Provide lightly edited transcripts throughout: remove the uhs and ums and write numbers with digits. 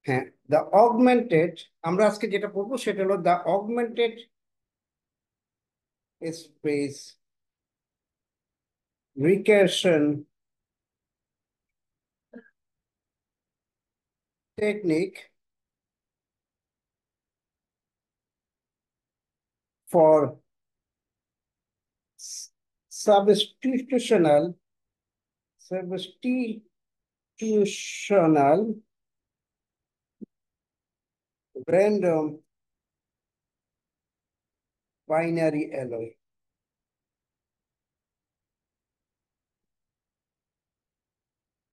হ্যাঁ, the augmented, আমরা আজকে যেটা পড়বো সেটা হলো the augmented space recursion technique for substitutional substitutional random binary alloy।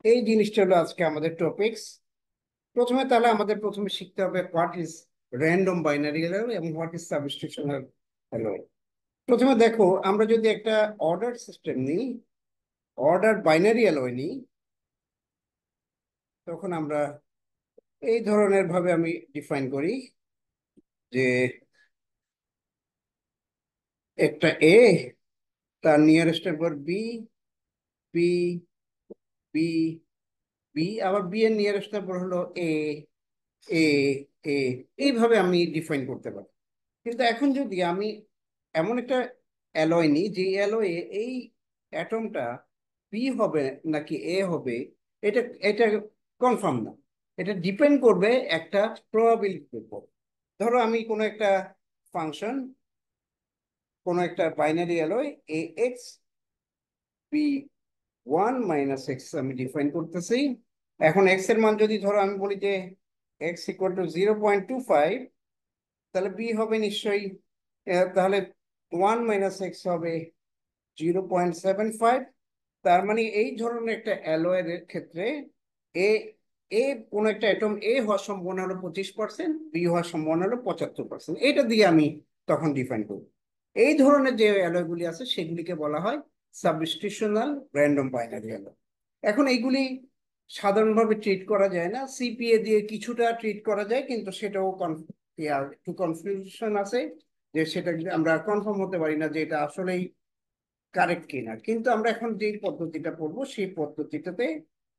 এই জিনিসটা হলো আজকে আমাদের টপিকস। প্রথমে তাহলে আমাদের প্রথমে শিখতে হবে what is random binary alloy এবং হোয়াট ইজ সাবস্টিটিউশনাল অ্যালয়। প্রথমে দেখো, আমরা যদি একটা অর্ডার সিস্টেম নিই, অর্ডার বাইনারি অ্যালয় নিই, তখন আমরা এই ধরনের ভাবে আমি ডিফাইন করি যে একটা এ, তার nearest neighbour B, B, B, B, আবার বি এর নিয়ারেস্ট নেইবার হলো এ, এ, এ, এইভাবে আমি ডিফাইন করতে পারি। কিন্তু এখন যদি আমি এমন একটা অ্যালয় নিই যে অ্যালয়ে এই অ্যাটমটা বি হবে নাকি এ হবে, এটা এটা কনফার্ম না। এটা ডিপেন্ড করবে একটা প্রবাবিলিটির উপর। ধরো আমি কোনো একটা ফাংশন, কোনো একটা বাইনারি অ্যালয় এ এক্স বি 1 - x আমি ডিফাইন করতেছি। এখন এক্স এর মান যদি ধরো আমি বলি যে এক্স ইকুয়াল টু 0.25, তাহলে বি হবে নিশ্চয়ই তাহলে 1 - x হবে 0.75। তার মানে এই ধরনের একটা অ্যালয়ের ক্ষেত্রে এ এ কোন একটা অ্যাটম এ হওয়ার সম্ভাবনা হলো 25%, বি হওয়ার সম্ভাবনা হলো 75%। এটা দিয়ে আমি তখন ডিফাইন করব। এই ধরনের যে অ্যালয়গুলি আছে সেগুলিকে বলা হয় সাবস্টিটিউশনাল র্যান্ডম বাইনারি অ্যালয়। এখন এইগুলি সাধারণভাবে ট্রিট করা যায় না, সিপিএ দিয়ে কিছুটা ট্রিট করা যায়, কিন্তু সেটাও একটু কনফিউশন আছে, যে সেটা আমরা কনফার্ম হতে পারি না যে এটা আসলেই কারেক্ট কিনা। কিন্তু আমরা এখন যে পদ্ধতিটা পড়বো সেই পদ্ধতিটাতে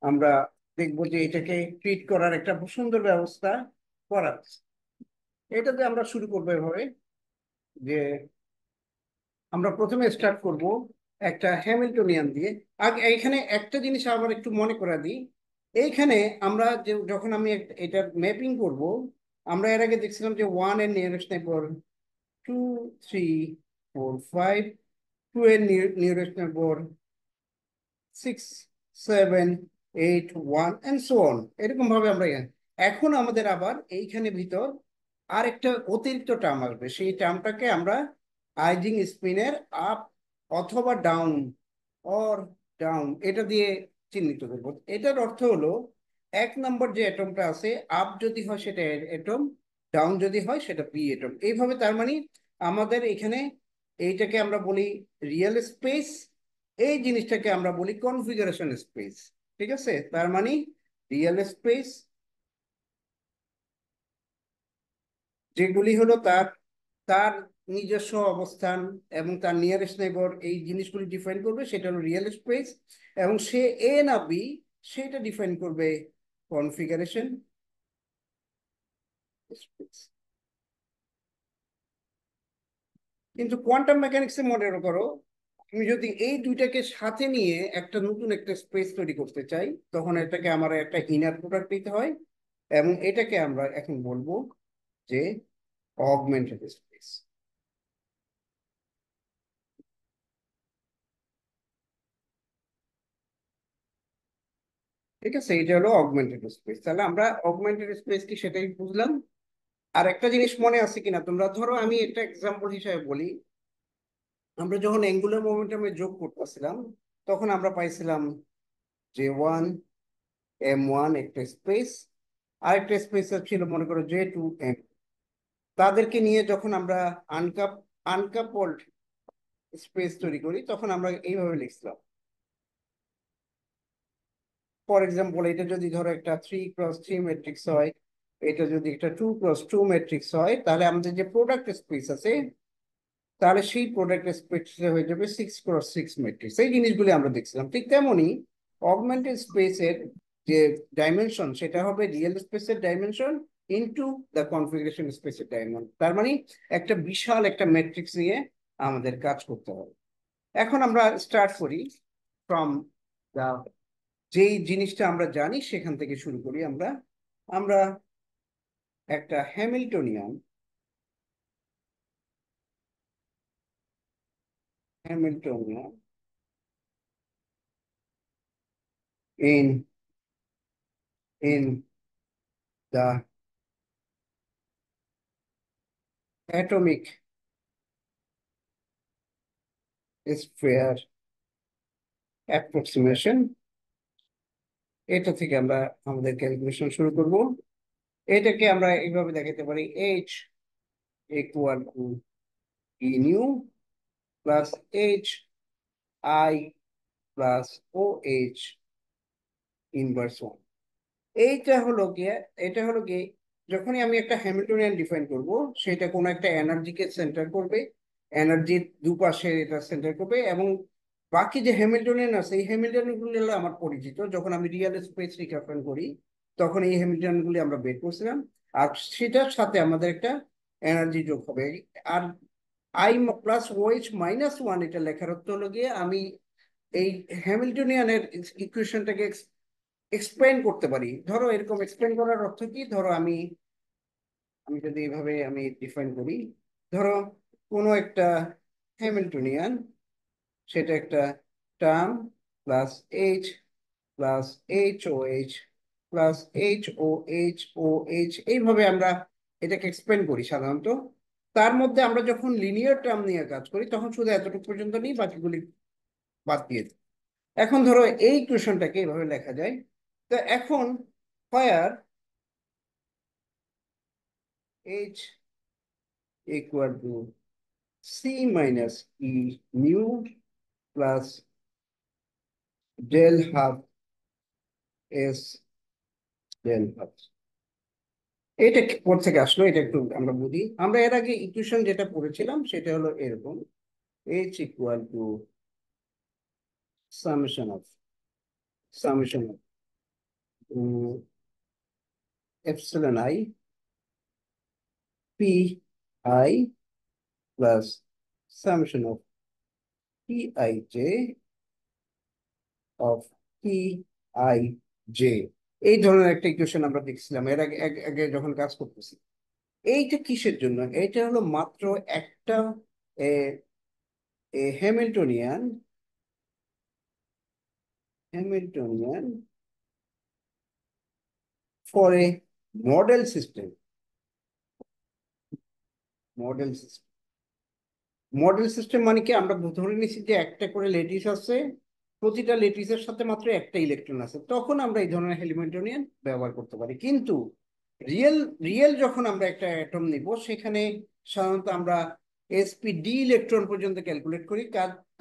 আমরা দেখবো যে এটাকে ট্রিট করার একটা সুন্দর ব্যবস্থা করা আছে। এটাতে আমরা শুরু করবো এভাবে যে আমরা প্রথমে স্টার্ট করব একটা হ্যামিল্টনিয়ান দিয়ে। আগে এখানে একটা জিনিস আবার একটু মনে করে দিই। এইখানে আমরা যে যখন আমি এটার ম্যাপিং করব, আমরা এর আগে দেখছিলাম যে 1 এর নিয়ারেস্ট নেইবার 2, 3, 4, 5, 2 এর nearest neighbour 6, 7, 8, 1 and so on, এরকম ভাবে আমরা এখন আমাদের আবার এইখানে ভিতর আরেকটা অতিরিক্ত টার্ম আসবে। সেই টার্মটাকে আমরা আইজিং স্পিনের আপ অথবা ডাউন অর ডাউন এটা দিয়ে চিহ্নিত করব। এটার অর্থ হলো 1 নম্বর যে অ্যাটমটা আছে, আপ যদি হয় সেটা অ্যাটম, ডাউন যদি হয় সেটা পি অ্যাটম। এইভাবে তার মানে আমাদের এখানে এইটাকে আমরা বলি রিয়েল স্পেস, এই জিনিসটাকে আমরা বলি কনফিগারেশন স্পেস। ঠিক আছে, তার মানে রিয়েল স্পেস যেগুলি হলো তার তার নিজস্ব অবস্থান এবং তার নিয়ারেস্ট নেইবার এই জিনিসগুলি ডিফাইন করবে, সেটা হলো রিয়েল স্পেস। এবং সে এ না বি সেটা ডিফাইন করবে কনফিগারেশন স্পেস। কিন্তু কোয়ান্টাম মেকানিক্সে মনে করো, তুমি যদি এই দুইটাকে সাথে নিয়ে একটা নতুন একটা স্পেস তৈরি করতে চাই, তখন এটাকে আমার একটা ইনার প্রোডাক্ট দিতে হয়, এবং এটাকে আমরা এখন বলবো যে অগমেন্টেড স্পেস। ঠিক আছে, এটা হলো অগমেন্টেড স্পেস। তাহলে আমরা অগমেন্টেড স্পেস কি সেটাই বুঝলাম। আর একটা জিনিস মনে আছে কিনা তোমরা, ধরো আমি একটা এক্সাম্পল হিসেবে বলি, আমরা যখন অ্যাঙ্গুলার মোমেন্টামে যোগ করতেছিলাম, তখন আমরা পাইছিলাম যে 1 m1 একটা স্পেস, আরেকটা স্পেস ছিল মনে করো J2m। তাদেরকে নিয়ে যখন আমরা আনকাপল্ড স্পেস তৈরি করি, তখন আমরা এইভাবে লিখছিলাম। ফর এক্সাম্পল, এটা যদি ধরো একটা 3x3 ম্যাট্রিক্স হয়, এটা যদি একটা 2x2 ম্যাট্রিক্স হয়, তাহলে আমাদের যে প্রোডাক্ট স্পেস আছে, তাহলে সেই প্রোডাক্ট স্পেস হয়ে যাবে 6x6 ম্যাট্রিক্স। এই জিনিসগুলি আমরা দেখছিলাম। ঠিক তেমনি অগমেন্টেড স্পেসের যে ডাইমেনশন সেটা হবে রিয়েল স্পেসের ডাইমেনশন ইনটু দ্য কনফিগারেশন স্পেসের ডাইমেনশন। তার মানে একটা বিশাল একটা ম্যাট্রিক্স নিয়ে আমাদের কাজ করতে হবে। এখন আমরা স্টার্ট করি ফ্রম দা, যেই জিনিসটা আমরা জানি সেখান থেকে শুরু করি। আমরা আমরা একটা Hamiltonian Hamiltonian in in the atomic sphere approximation, এটা থেকে আমরা আমাদের ক্যালকুলেশন শুরু করব। এটাকে আমরা এইভাবে দেখাতে পারি, h equal to e nu plus h I plus oh inverse 1। এইটা হলো গিয়ে, এটা হলো গিয়ে যখনই আমি একটা হ্যামিল্টনিয়ান ডিফাইন করব, সেটা কোনো একটা এনার্জিকে সেন্টার করবে, এনার্জির দুপাশে এটা সেন্টার করবে, এবং বাকি যে হ্যামিল্টনিয়ান আছে এই হ্যামিল্টনিয়ান গুলি হলো আমার পরিচিত। যখন আমি রিয়েল স্পেস রিকভার করি তখন এই হ্যামিল্টনিয়ান গুলি আমরা বের করছিলাম, আর সেটার সাথে আমাদের একটা এনার্জি যোগ হবে। আর I plus OH minus one, এটা লেখার অর্থ হলো গিয়ে আমি এই হ্যামিল্টনিয়ানের ইকুয়েশনটাকে এক্সপ্লেন করতে পারি। ধরো এরকম এক্সপ্লেন করার অর্থ কি, ধরো আমি আমি যদি এইভাবে আমি ডিফাইন করি, ধরো কোনো একটা হ্যামিল্টনিয়ান, সেটা একটা term plus H plus H ও এইচ প্লাস এইচ ও এইচ ও এইচ, এইভাবে আমরা এটাকে এক্সপ্লেন করি সাধারণত। তার মধ্যে আমরা যখন লিনিয়ার টার্ম নিয়ে কাজ করি তখন শুধু এতটুকু পর্যন্ত নিই, বাকিগুলি বাদ দিয়ে দিই। এখন ধরো এই ইকুয়েশনটাকে এইভাবে লেখা যায়। তো এখন fire h equal to c minus e mu plus del half s del half। এটা কোথা থেকে আসলো এটা একটু আমরা বুঝি। আমরা এর আগে ইকুয়েশন যেটা পড়েছিলাম সেটা হলো এরকম, h equal to summation of summation of epsilon I p I plus summation of p I j of p I j। এই ধরনের একটা ইকুয়েশন আমরা দেখছিলাম এর আগে আগে যখন কাজ করতেছি। এইটা কিসের জন্য? এটা হলো মাত্র একটা Hamiltonian Hamiltonian for a model system. Model system model system মানে কি, আমরা ধরে নিচ্ছি যে একটা করে লেটিস আছে, প্রতিটা লেটিসের সাথে মাত্র একটা ইলেকট্রন আছে, তখন আমরা এই ধরনের হ্যামিল্টনিয়ান ব্যবহার করতে পারি। কিন্তু রিয়েল রিয়েল যখন আমরা একটা অ্যাটম নিব, সেখানে সাধারণত আমরা sp d ইলেকট্রন পর্যন্ত ক্যালকুলেট করি।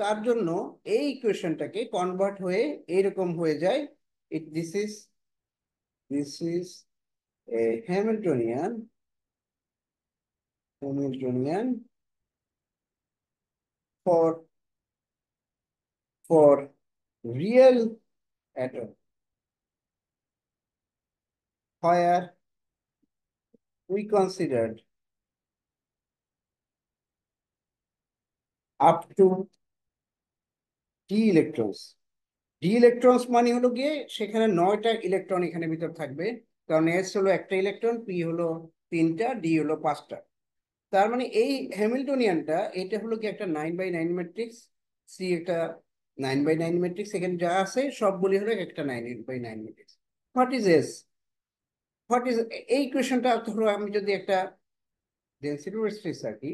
তার জন্য এই ইকুয়েশনটাকে কনভার্ট হয়ে এরকম হয়ে যায়। This is a Hamiltonian for for real atom, where we considered up to d electrons। D electrons মানে হলো গিয়ে সেখানে 9টা ইলেকট্রন এখানে ভিতর থাকবে, কারণ এস হলো একটা ইলেকট্রন, পি হলো 3টা, ডি হলো 5টা। তার মানে এই হ্যামিল্টনিয়ানটা এটা হলো কি একটা 9 বাই 9 ম্যাট্রিক্স, সি একটা 9 বাই 9 ম্যাট্রিক্স, এখানে যা আছে সবগুলি হলো একটা 9 by 9 matrix. What is S? What is এই কোয়েশনটা? ধরো আমি যদি একটা ডেন্সিটি স্ট্রেস আঁকি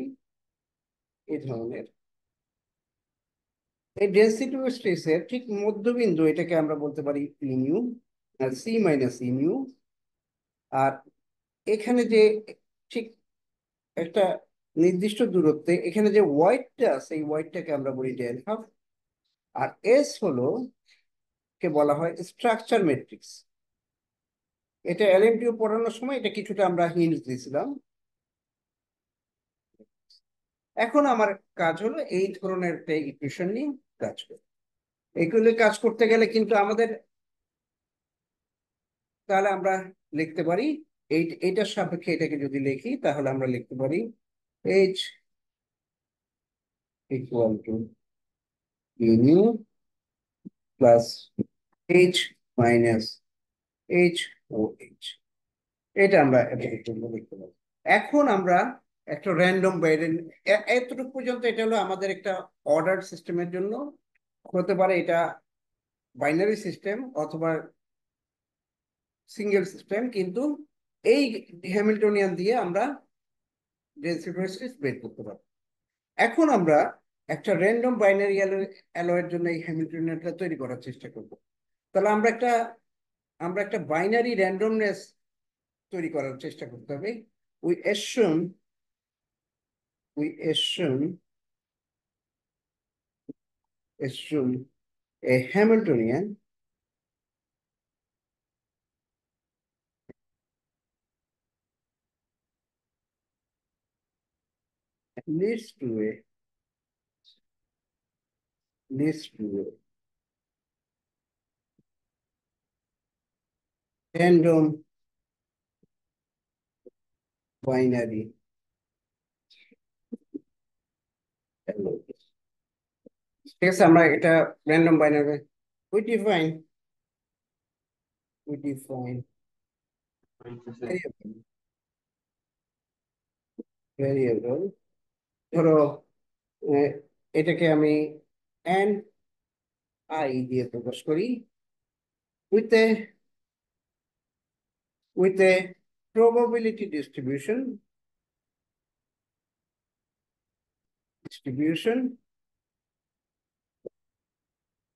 এই ধরনের, এই ডেন্সিটি স্ট্রেসের ঠিক মধ্যবিন্দু এটাকে আমরা বলতে পারি ইমিউ, আর সি মাইনাস ইমিউ। আর এখানে যে ঠিক একটা নির্দিষ্ট দূরত্বে এখানে যে ওয়াইডটা আছে, এই ওয়াইডটাকে আমরা বলি ডেল হাফ। আর এস হলো কে বলা হয় স্ট্রাকচার ম্যাট্রিক্স। এটা এলএমটিও পড়ানোর সময় এটা কিছুটা আমরা হিন্ট দিয়েছিলাম। এখন আমার কাজ হলো এই ধরনের একটা ইকুয়েশন নিয়ে কাজ করা। এগুলো কাজ করতে গেলে কিন্তু আমাদের তাহলে আমরা লিখতে পারি এইটার সাপেক্ষে এটাকে যদি লিখি তাহলে আমরা লিখতে পারি H equal to U plus H minus H ও এইচ। এটা আমরা এতটুকু পর্যন্ত লিখতে পারি। এখন আমরা একটা র্যান্ডম বাইরে এতটুকু পর্যন্ত এটা হলো আমাদের একটা অর্ডার সিস্টেমের জন্য। হতে পারে এটা বাইনারি সিস্টেম অথবা সিঙ্গেল সিস্টেম, কিন্তু এই হ্যামিল্টনিয়ান দিয়ে আমরা ডেন্সিটি বের করতে পারি। এখন আমরা একটা র্যান্ডম বাইনারি অ্যালয়ের জন্য এই হ্যামিল্টনিয়ানটা তৈরি করার চেষ্টা করব। তাহলে আমরা একটা বাইনারি র্যান্ডমনেস তৈরি করার চেষ্টা করতে হবে। We assume we assume a Hamiltonian leads to a random binary alloy. ঠিক আছে, আমরা এটা random binary we define variable variable ধরো আহ, এটাকে আমি n I দিয়ে প্রকাশ করি with a probability distribution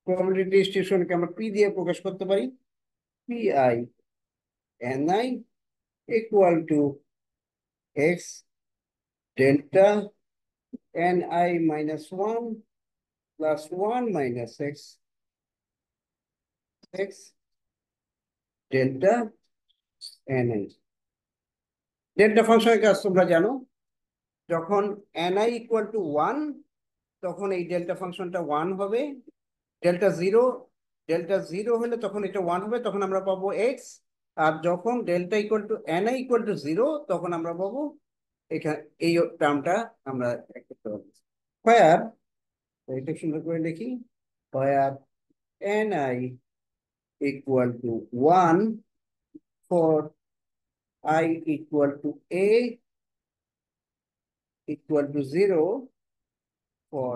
probability distribution কে আমরা p দিয়ে প্রকাশ করতে পারি pi ni equal to x delta ni minus 1 plus 1 minus x delta ni। Delta ফাংশনের কাজ তোমরা জানো, যখন ni ইকুয়াল টু 1 তখন এই ডেল্টা ফাংশনটা 1 হবে। ডেল্টা জিরো ডেল্টা জিরো হলে তখন এটা 1 হবে, তখন আমরা পাবো x। আর যখন delta equal to ni equal two 0 তখন আমরা পাবো এখানে এই টার্মটা আমরা করতে পারবো। হোয়ার, এটা সুন্দর করে লিখি, হোয়ার ni equal to 1 for I equal to A equal to 0 for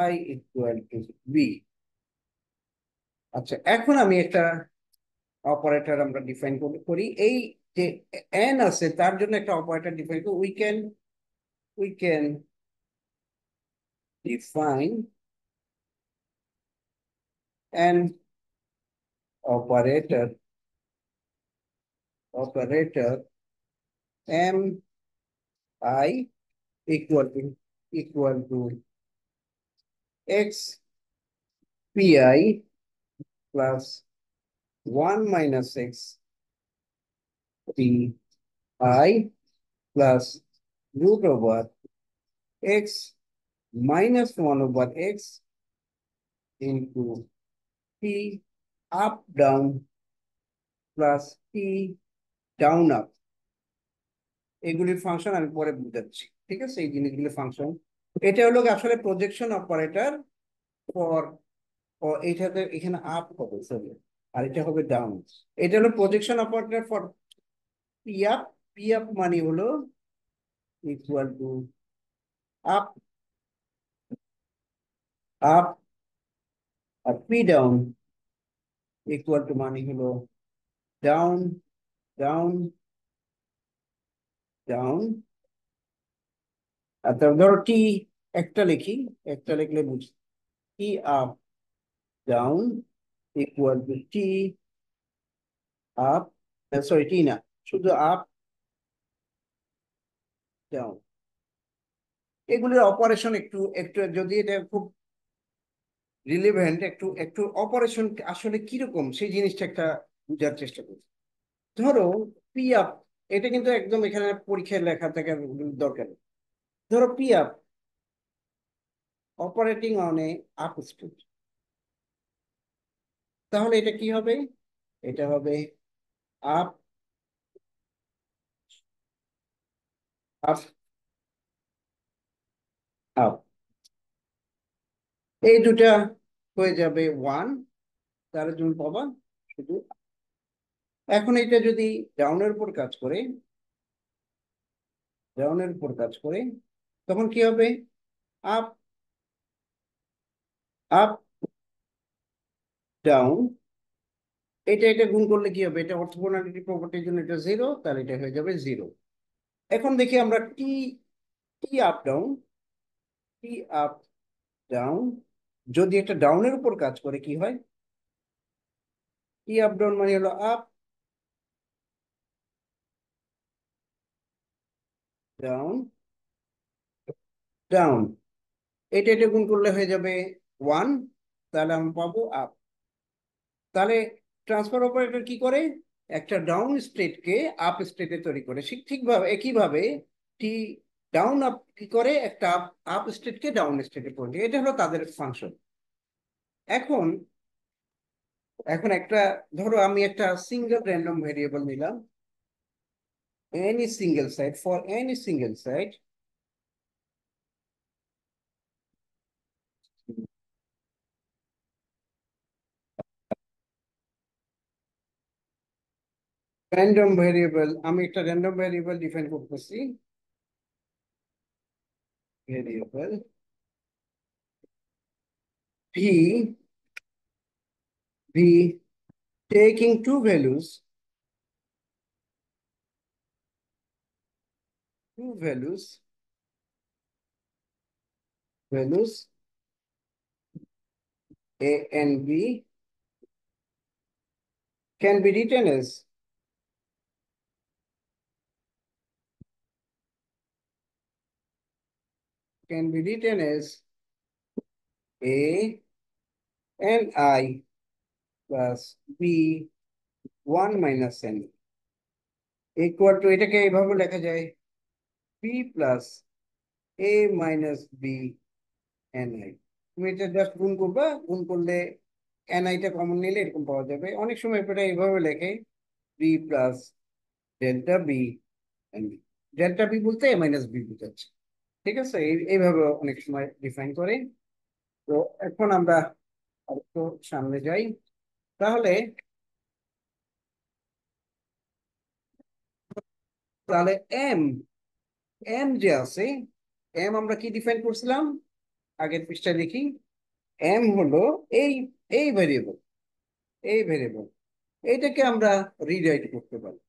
I equal to B। আচ্ছা, এখন আমি একটা অপারেটর আমরা ডিফাইন করি। এই যে n আছে তার জন্য একটা অপারেটর ডিফাইন করি। we can define an operator m I equal to x pi plus 1 minus x pi plus root over x minus 1 over x into p up down plus p down up। এগুলির function আমি পরে বুঝাচ্ছি, ঠিক আছে? এই জিনিসগুলির function, এটা হলো আসলে প্রজেকশন অপারেটর ফর, এইটাতে এখানে আপ হবে সরি, আর এটা হবে ডাউন। এটা হলো projection operator for P up. P up মানে হলো ইকুয়াল টু আপ আপ, আর পি ডাউন ইকুয়াল টু মানে হলো ডাউন ডাউন ডাউন। আর তারপর ধরো টি একটা লিখি, একটা লিখলে বুঝি, T up down equal to T up, sorry T না, শুধু আপ ডাউন। এগুলির অপারেশন একটু একটু, যদি এটা খুব রিলেভেন্ট, একটু একটু অপারেশন আসলে কিরকম সেই জিনিসটা একটা বোঝার চেষ্টা করি। ধরো পি আপ, এটা কিন্তু একদম এখানে পরীক্ষায় লেখা থাকার দরকার নেই। ধরো P up operating on a up state, তাহলে এটা কি হবে? এটা হবে আপ আপ আপ, এই দুটা হয়ে যাবে ওয়ান, তার জন্য পাবা শুধু। এখন এটা যদি ডাউনের উপর কাজ করে, ডাউনের উপর কাজ করে, তখন কি হবে? আপ আপ ডাউন, এটা গুণ করলে কি হবে? এটা অর্থোগোনালিটি প্রপার্টির জন্য এটা জিরো, তাহলে এটা হয়ে যাবে জিরো। এখন দেখি আমরা টি, টি আপ ডাউন, টি আপ ডাউন যদি একটা ডাউনের উপর কাজ করে কি হয়? টি আপ ডাউন মানে হলো আপ ডাউন ডাউন, এটা গুণ করলে হয়ে যাবে ওয়ান, তাহলে আমরা পাবো আপ। তাহলে ট্রান্সফার অপারেটর কি করে? একটা ডাউন স্টেটকে আপ স্টেটে তৈরি করে, ঠিক ঠিকভাবে একইভাবে টি ডাউন আপ কি করে? একটা আপ আপ স্টেটকে ডাউন স্টেটে পরিণত, এটা হলো তাদের ফাংশন। এখন এখন একটা, ধরো আমি একটা সিঙ্গেল র্যান্ডম ভেরিয়েবল নিলাম, any single site, for any single site, random variable, আমি একটা random variable define করতেছি, variable v, v taking two values a and b can be written as, can be written as a and I plus b 1 minus n equal to, এটাকে এইভাবে লেখা যায় b plus a minus b ni। তুমি এটা just গুণ করবা, গুণ করলে ni টা কমন নিলে এরকম পাওয়া যাবে। অনেক সময় এটা এইভাবে লেখে b plus delta B N, delta B বলতে এ মাইনাস বি বোঝাচ্ছে। ঠিক আছে, এইভাবে অনেক সময় ডিফাইন করে। তো এখন আমরা আরেকটু সামনে যাই। তাহলে তাহলে এম, এম যে আছে, এম আমরা কি ডিফাইন করছিলাম? আগের পৃষ্ঠায় দেখি, এম হলো এই এই ভেরিয়েবল, এই ভেরিয়েবল এইটাকে আমরা রিরাইট করতে পারি।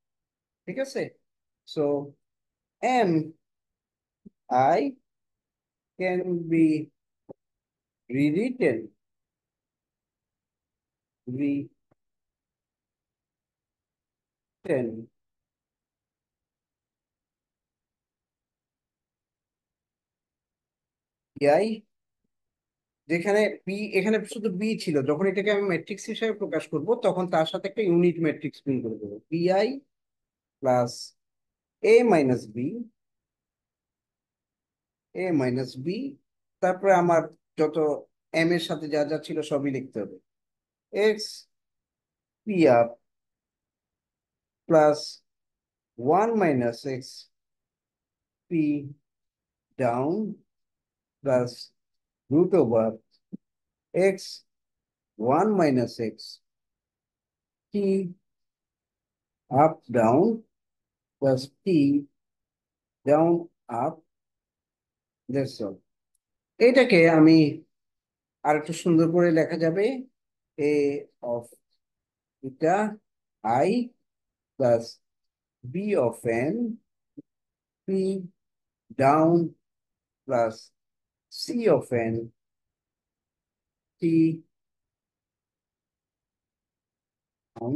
ঠিক আছে, so M I can be rewritten, written I, যেখানে বি, এখানে শুধু বি ছিল, যখন এটাকে আমি ম্যাট্রিক্স হিসেবে প্রকাশ করব তখন তার সাথে একটা ইউনিট ম্যাট্রিক্স গুণ করে দেবো, বিআই প্লাস এ মাইনাস বি, এ মাইনাস বি, তারপরে আমার যত এম এর সাথে যা যা ছিল সবই লিখতে হবে, X P up plus one minus X P down plus root over X one minus X P up down plus P down up, that's all. এটাকে আমি আর একটু সুন্দর করে লেখা যাবে, A of eta I plus B of N P down plus C of N T down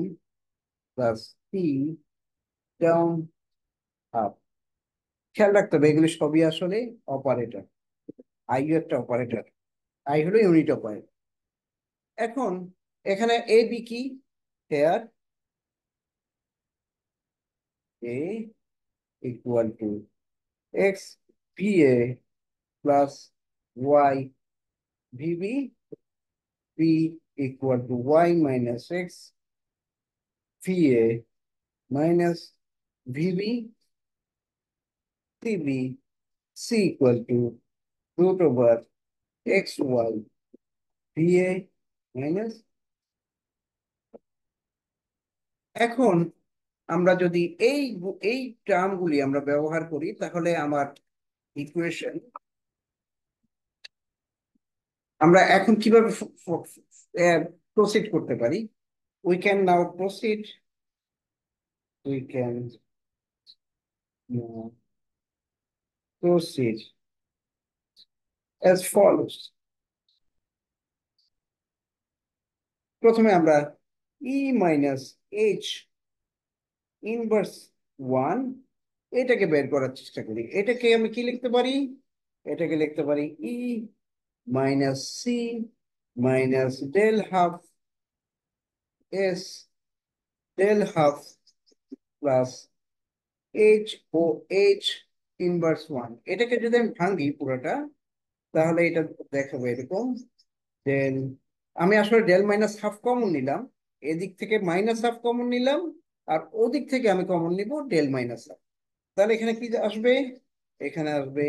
plus P down up. খেয়াল রাখতে হবে এগুলি সবই আসলে অপারেটর, আইও একটা অপারেটর, আই হলো ইউনিট অপারেটর। এখন এখানে এ বি কি? Here A equal to X V A plus Y V B, p equal to y minus x va minus VB CB C equal to root over XY VA minus। এখন আমরা যদি এই টার্মগুলি আমরা ব্যবহার করি তাহলে আমার ইকুয়েশন আমরা এখন কিভাবে প্রসিড করতে পারি। We can now proceed. We can now proceed as follows. প্রথমে আমরা E minus H ইনভার্স 1 এটাকে বের করার চেষ্টা করি। এটাকে আমি কি লিখতে পারি? এটাকে লিখতে পারি E minus C minus del half S del half plus H ও H ইনভার্স 1। এটাকে যদি আমি ভাঙি পুরোটা তাহলে এটা দেখাবো এরকম। দেন আমি আসলে ডেল মাইনাস হাফ কমন নিলাম, এদিক থেকে মাইনাস হাফ কমন নিলাম, আর ওদিক থেকে আমি কমন নিব ডেল মাইনাস হাফ। তাহলে এখানে কি আসবে? এখানে আসবে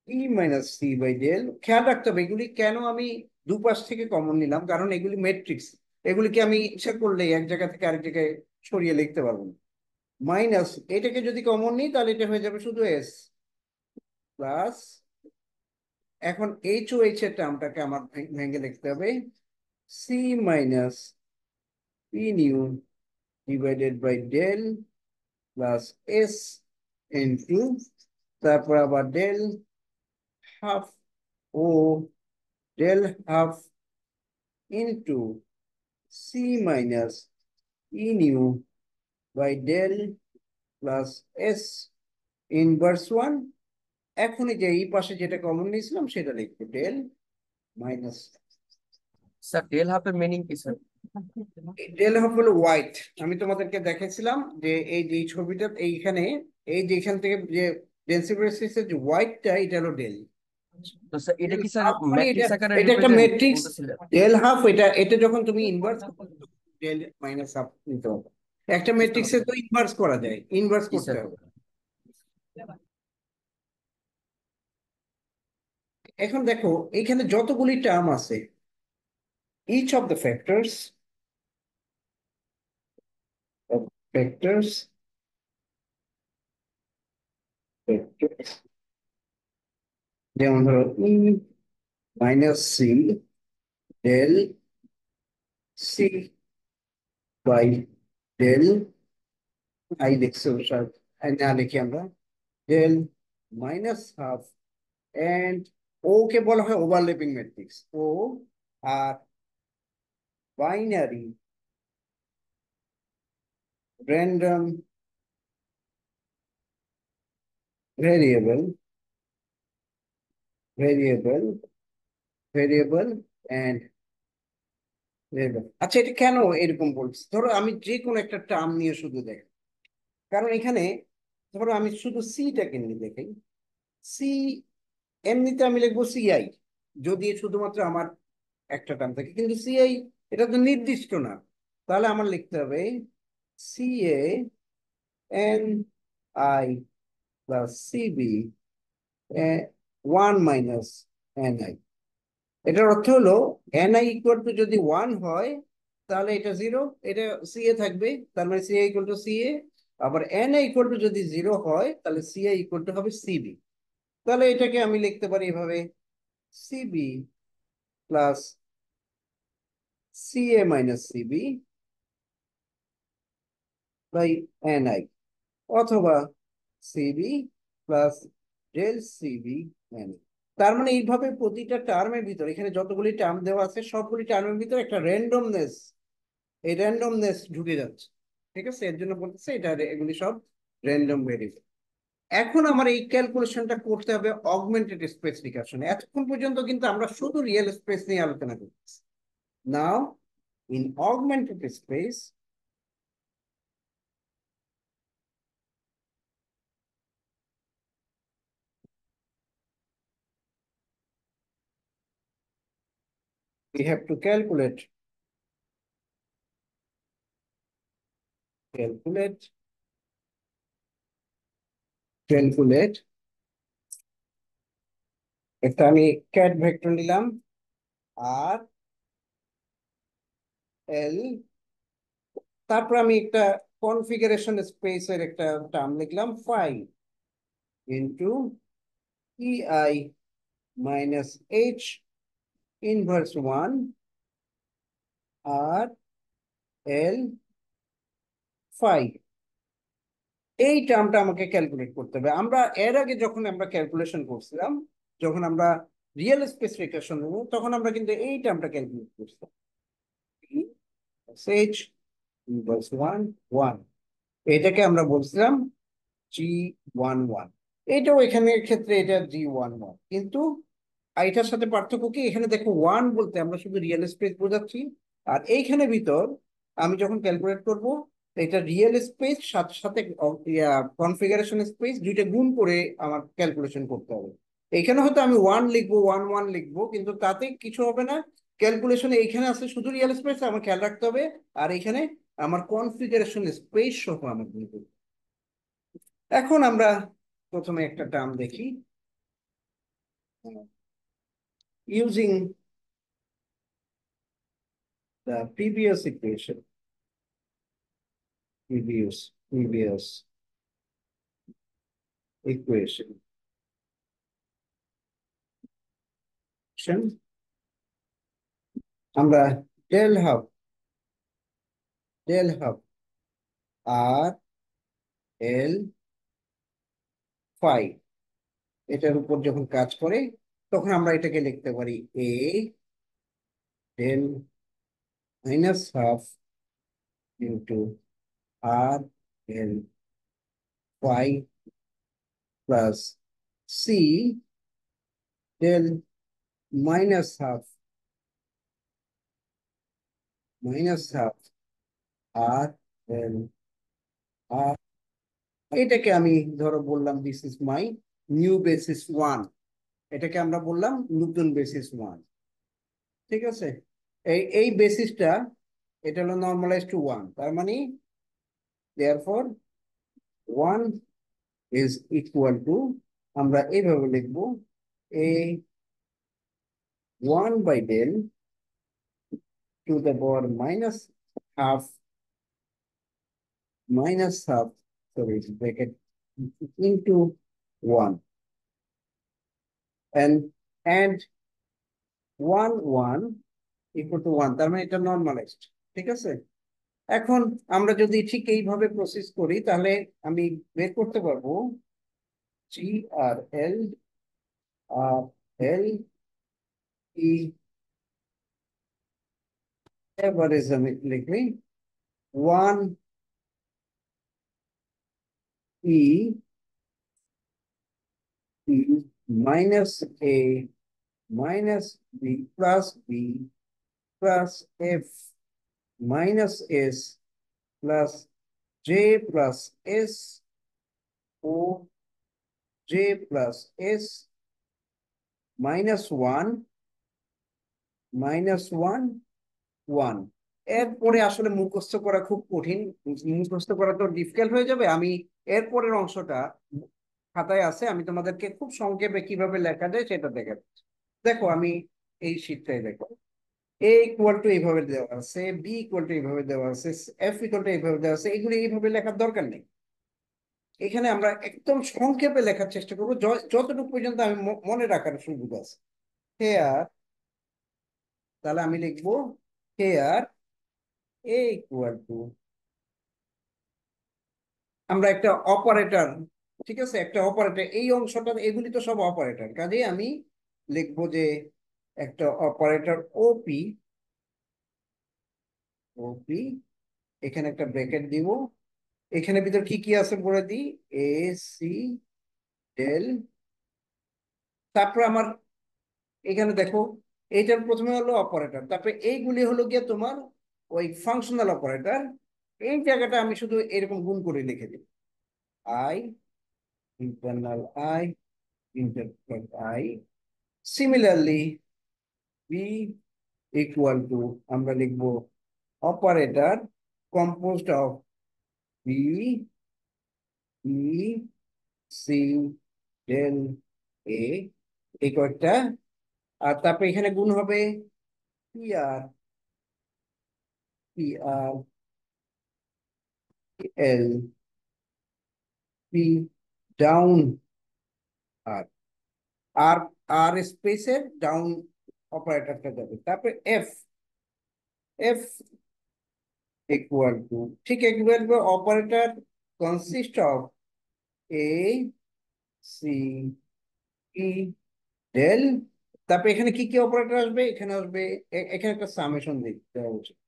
ই মাইনাস সি বাই ডেল। খেয়াল রাখতে হবে এগুলি কেন আমি দুপাশ থেকে কমন নিলাম, কারণ এগুলি ম্যাট্রিক্স। এগুলিকে আমি ইচ্ছা করলে এক জায়গা থেকে আরেক জায়গায় সরিয়ে লিখতে পারবো না। মাইনাস এটাকে যদি কমন নিই তাহলে এটা হয়ে যাবে শুধু এস প্লাস। এখন এইচ ও এইচ এর টার্মটাকে আমার ভেঙে লিখতে হবে C minus P nu divided by del plus S into তারপর আবার ডেল হাফ ও del half into C minus E nu by del plus S inverse 1। এখন এই যে এই পাশে যেটা কমন নিয়েছিলাম সেটা লিখবো ডেল মাইনাস। স্যার টেল হাফের মিনিং কি স্যার? ডেল হাফ হলো হোয়াইট। আমি তোমাদেরকে দেখেছিলাম যে এই যে ছবিটা এইখানে এই যে এখান থেকে যে ডেন্সিটি যে হোয়াইটটা এটা হলো ডেল। তো স্যার এটা ডেল কি স্যার হাফ মানে এটা ম্যাট্রিক্স আকারে এটা একটা রিপ্রেজেন্ট ম্যাট্রিক্স। বলতেছিলেন? ডেল হাফ এটা এটা যখন তুমি ইনভার্স ডেল মাইনাস হাফ নিতে হবে। একটা বুঝতে ম্যাট্রিক্সে পারছি। তো ইনভার্স করা যায়, ইনভার্স জি করতে স্যার। হবে। এখন দেখো এখানে যতগুলি টার্ম আছে, each of the factors factors যেমন ধরো E minus C del C by del I লিখছি না লিখি আমরা del minus half and O কে বলা হয় ওভারল্যাপিং ম্যাট্রিক্স ও। আর binary random variable variable variable and variable. আচ্ছা এটা কেন এরকম বলছি? ধরো আমি যে কোনো একটা টার্ম নিয়ে শুধু দেখ, কারণ এখানে ধরো আমি শুধু সিটাকে নিয়ে দেখাই। সি এমনিতে আমি লিখবো সিআই যদি শুধুমাত্র আমার একটা টার্ম থাকে, কিন্তু সিআই এটা তো নির্দিষ্ট না। তাহলে আমার লিখতে হবে C A N I plus C B 1 - NI। এটার অর্থ হলো NI ইকুয়াল টু যদি 1 হয় তাহলে এটা 0, এটা সিএ থাকবে, তার মানে সিএ ইকুয়াল টু সিএ। আবার NI ইকুয়াল টু যদি 0 হয় তাহলে সিএ ইকুয়াল টু হবে সিবি। তাহলে এটাকে আমি লিখতে পারি এভাবে CB plus CA minus CB by NI, অথবা CB plus del CB NI। তার মানে এইভাবে প্রতিটা টার্মের ভিতরে এখানে যতগুলি টার্ম দেওয়া আছে সবগুলি টার্মের ভিতরে একটা র্যান্ডমনেস, এই র্যান্ডমনেস ঢুকে যাচ্ছে। ঠিক আছে, এর জন্য বলতেছে এটা এগুলি সব র্যান্ডম ভেরিয়েবল। এখন আমার এই ক্যালকুলেশনটা করতে হবে অগমেন্টেড স্পেসিফিকেশনে। এতক্ষণ পর্যন্ত কিন্তু আমরা শুধু রিয়েল স্পেস নিয়ে আলোচনা করতেছি। নাও in augmented space we have to calculate calculate, একটা আমি ক্যাট ভেক্টর নিলাম, আর এল, তারপর আমি একটা কনফিগারেশন স্পেসের একটা টার্ম লিখলাম 5 into EI minus H inverse 1 আর L 5। এই টার্মটা আমাকে ক্যালকুলেট করতে হবে। আমরা এর আগে যখন আমরা ক্যালকুলেশন করছিলাম, যখন আমরা রিয়েল স্পেসিফিকেশন নেব, তখন আমরা কিন্তু এই টার্মটা ক্যালকুলেট করছিলাম, H ইনভার্স 1 1, এটাকে আমরা বলছিলাম G11। এটাও এখানের ক্ষেত্রে এটা G11, কিন্তু এটার সাথে পার্থক্য কি, এখানে দেখো 1 বলতে আমরা শুধু রিয়েল স্পেস বোঝাচ্ছি, আর এইখানে ভিতর আমি যখন ক্যালকুলেট করব, এটা রিয়েল স্পেস সাথে সাথে কনফিগারেশন স্পেস দুইটা গুণ করে আমার ক্যালকুলেশন করতে হবে। এখানে হয়তো আমি 1 লিখবো, 1 1 লিখবো, কিন্তু তাতে কিছু হবে না। ক্যালকুলেশনে এইখানে আছে শুধু রিয়েল স্পেস, আমার খেয়াল রাখতে হবে, আর এখানে আমার কনফিগারেশন স্পেস সহ আমার গুণ করতে হবে। এখন আমরা প্রথমে একটা টার্ম দেখি, using the previous equation, previous equation, আমরা del half আর L 5 এটার উপর যখন কাজ করে, তখন আমরা এটাকে লিখতে পারি A del minus half into R L 5 plus C del minus half R L R। এটাকে আমি ধরো বললাম this is my new basis 1, এটাকে আমরা বললাম নতুন বেসিস 1। ঠিক আছে, এই বেসিসটা এটা হলো নর্মালাইজ টু 1, তার মানে দেয়ারফর 1 ইজ ইকুয়াল টু, আমরা এইভাবে লিখবো, a 1 by del to the power half half, sorry, bracket into 1, and 1 1 equal to 1, তার মানে এটা নর্মালাইজড। ঠিক আছে, এখন আমরা যদি ঠিক এইভাবে প্রসেস করি, তাহলে আমি বের করতে পারবো জি আর এল আর এল ই এভারেজ আমি লিখবি 1 E minus A minus B plus F minus S plus J plus S O J plus S -1 -1 1। এরপরে আসলে মুখস্থ করা খুব কঠিন, মুখস্থ করা তো ডিফিকাল্ট হয়ে যাবে। আমি এরপরের অংশটা খাতায় আছে, আমি তোমাদেরকে খুব সংক্ষেপে কিভাবে লেখা যায় সেটা দেখাচ্ছি। দেখো আমি এই শীটটাই দেখো, এ ইকুয়াল টু এইভাবে দেওয়া আছে, বি ইকুয়াল টু এইভাবে দেওয়া আছে, এফ ইকুয়াল টু এইভাবে দেওয়া আছে, এগুলো এইভাবে লেখার দরকার নেই। এখানে আমরা একদম সংক্ষেপে লেখার চেষ্টা করবো, যতটুকু পর্যন্ত আমি মনে রাখার সুযোগ আছে। হেয়ার, তাহলে আমি লিখবো হেয়ার এ ইকুয়াল টু, আমরা একটা অপারেটর, ঠিক আছে, একটা অপারেটর, এই অংশটা এগুলি তো সব অপারেটর, কাজেই আমি লিখবো যে একটা অপারেটর ওপি, ওপি, এখানে একটা ব্র্যাকেট দিব, এখানে ভিতর কি কি আছে বলে দিই, এ সি ডেল, তারপর আমার এখানে দেখো এইটার প্রথমে হলো অপারেটর, তারপরে এইগুলি হলো গিয়ে তোমার ওই ফাংশনাল অপারেটর। এই জায়গাটা আমি শুধু এরকম গুণ করে লিখে দিই, I internal I internal I, similarly B equal to, আমরা লিখবো operator composed of B E C del A, এই কয়েকটা। আর তারপরে এখানে গুণ হবে P R, P R L, P down R, আর আর স্পেসের ডাউন অপারেটরটা যাবে, তারপরে এফ, এফ ইকুয়াল টু, ঠিক equal to operator consist of A C E del, তারপরে এখানে কি কি অপারেটর আসবে, এখানে আসবে এখানে একটা সামেশন দেওয়া উচিত,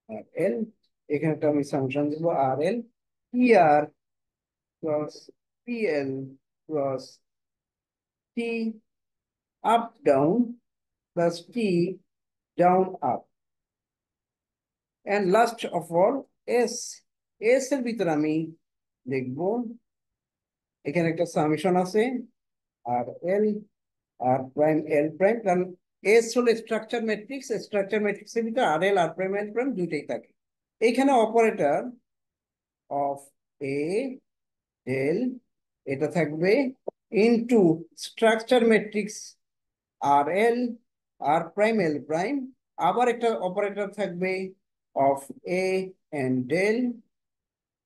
আর এল, এখানে একটা আমি সামেশন দেবো R L, P R cross P L cross T up down plus T down up, and last of all S, S এর ভিতরে আমি লিখবো এখানে একটা সামেশন আছে R L, R prime L prime, কারণ এস হলো স্ট্রাকচার ম্যাট্রিক্স, স্ট্রাকচার ম্যাট্রিক্সের ভিতরে আর L R prime L prime দুইটাই থাকে। এইখানে অপারেটর অফ এ ডেল এটা থাকবে into structure matrix R L R prime L prime, আবার একটা অপারেটর থাকবে of A and del,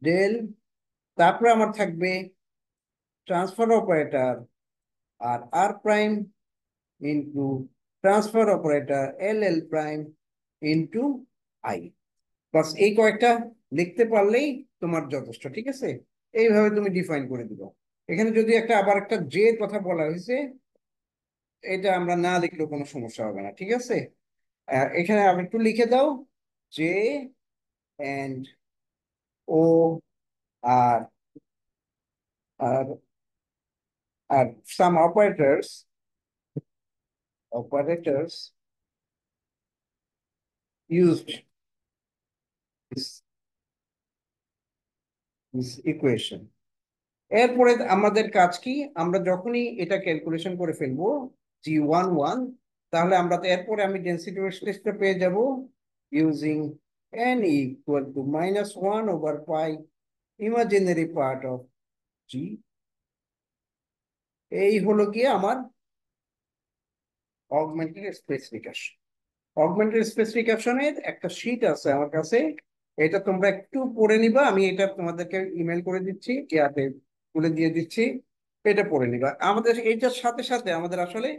del, তারপরে আমার থাকবে transfer operator R R prime into transfer operator L L prime into I. বাস এই কয়েকটা লিখতে পারলেই তোমার যথেষ্ট, ঠিক আছে? এইভাবে তুমি ডিফাইন করে দিবে। এখানে যদি একটা আবার একটা জে এর কথা বলা হয়েছে, এটা আমরা না লিখলেও কোনো সমস্যা হবে না, ঠিক আছে? এখানে আবার একটু লিখে দাও, জে এন্ড ও আর আর আর some operators, operators used this equation. এরপরে আমাদের কাজ কি, আমরা যখনই এটা ক্যালকুলেশন করে ফেলবো G11, তাহলে আমরা তো এরপরে আমি ডেন্সিটি টেস্টটা পেয়ে যাব using n equal to -1/π imaginary part of G। এই হলো গিয়ে আমার অগমেন্টেড স্পেসিফিকেশন। অগমেন্টেড স্পেসিফিকেশনের একটা শীট আছে আমার কাছে, এটা তোমরা একটু পড়ে নিবা, আমি এটা তোমাদেরকে ইমেল করে দিচ্ছি, ইয়াতে তুলে দিয়ে দিচ্ছি, এটা পড়ে নিবা। আমাদের এইটার সাথে সাথে আমাদের আসলে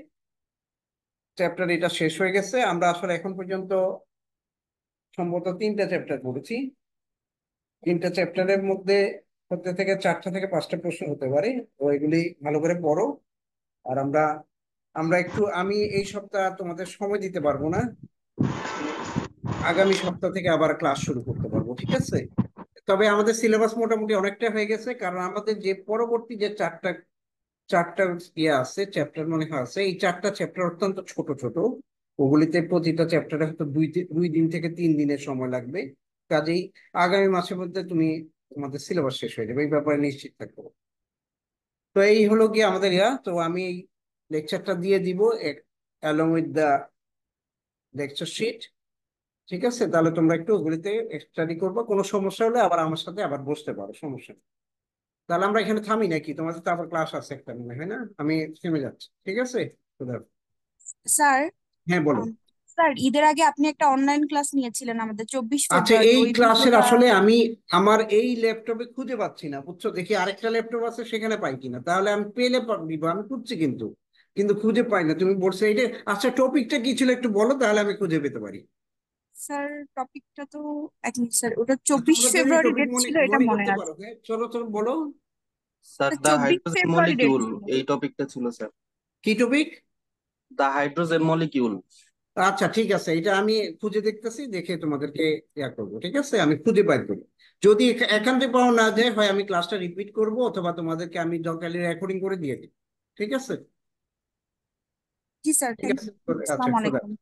চ্যাপ্টার এটা শেষ হয়ে গেছে। আমরা আসলে এখন পর্যন্ত সম্ভবত 3টা চ্যাপ্টার পড়েছি। 3টা চ্যাপ্টারের মধ্যে হতে থেকে 4টা থেকে 5টা প্রশ্ন হতে পারে, তো এগুলি ভালো করে পড়ো। আর আমরা আমরা একটু, আমি এই সপ্তাহ তোমাদের সময় দিতে পারবো না, আগামী সপ্তাহ থেকে আবার ক্লাস শুরু করতে পারবো, ঠিক আছে? তবে আমাদের সিলেবাস মোটামুটি অনেকটা হয়ে গেছে, কারণ আমাদের যে পরবর্তী যে চারটা চারটা ইয়ে আছে, চ্যাপ্টার মনে হয় আছে, এই 4টা চ্যাপ্টার অত্যন্ত ছোট ছোট, ওগুলিতে প্রতিটা চ্যাপ্টারে হয়তো 2 দিন থেকে 3 দিনের সময় লাগবে। কাজেই আগামী মাসের মধ্যে তুমি তোমাদের সিলেবাস শেষ হয়ে যাবে, এই ব্যাপারে নিশ্চিত থাকবো। তো এই হলো গিয়ে আমাদের ইয়া, তো আমি এই লেকচারটা দিয়ে দিব along with the lecture sheet, ঠিক আছে? তাহলে তোমরা একটু ওগুলিতে স্টাডি করবো, কোনো সমস্যা হলে আবার আমার সাথে আবার বসতে পারো, সমস্যা নেই। তাহলে আমরা এখানে থামি নাকি? তোমাদের তো আবার ক্লাস আছে একটা মনে হয় না? আমি থেমে যাচ্ছি, ঠিক আছে? খুদা হাফেজ। স্যার, হ্যাঁ বলো। আম, স্যার ঈদের আগে আপনি একটা অনলাইন ক্লাস নিয়েছিলেন আমাদের চব্বিশ আচ্ছা, ফেব্রুয়ারি এই ওই ক্লাসের ভিডিওটা। আসলে আমি আমার এই ল্যাপটপে খুঁজে পাচ্ছি না, বুঝছো? দেখি আরেকটা ল্যাপটপ আছে, সেখানে পাই কিনা, তাহলে আমি পেলে দিব, আমি খুঁজছি কিন্তু কিন্তু খুঁজে পাই না। তুমি বলছো এইটা, আচ্ছা টপিকটা কি ছিল একটু বলো, তাহলে আমি খুঁজে পেতে পারি। স্যার টপিকটা তো এক মিনিট স্যার, ওটা আর 24 তোমরা যদি ফেব্রুয়ারি টপিক ডেট মনে ছিল, এটা মনে মনে করতে পারো, আছে। হ্যাঁ চলো চলো বলো। Sir the 24 hydrogen February date molecule, ছিল। এই টপিকটা ছিল স্যার। কি টপিক? The hydrogen molecule. আচ্ছা ঠিক আছে, এটা আমি খুঁজে দেখতেছি, দেখে তোমাদেরকে ইয়া করবো, ঠিক আছে? আমি খুঁজে বের করি, যদি একান্তে পাওয়া না যায়, হয় আমি ক্লাসটা রিপিট করব, অথবা তোমাদেরকে আমি দরকার রেকর্ডিং করে দিয়ে দিই, ঠিক আছে? জি স্যার, ঠিক থ্যাংক আছে, ইউ, আচ্ছা আসসালামু খোদা। আলাইকুম।